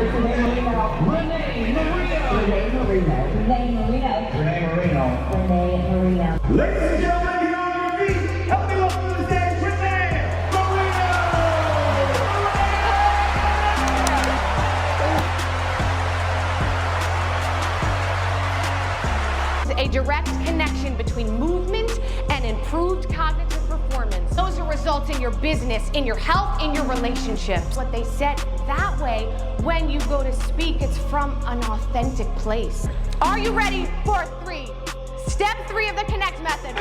Renée Marino. Ladies and gentlemen, here on your feet, help me welcome to the stage, Renée Marino. A direct connection between movement and improved cognitive performance. Those are results in your business, in your health, in your relationships. What they said, that way, when you go to speak, it's from an authentic place. Are you ready for 3? Step 3 of the Connect method.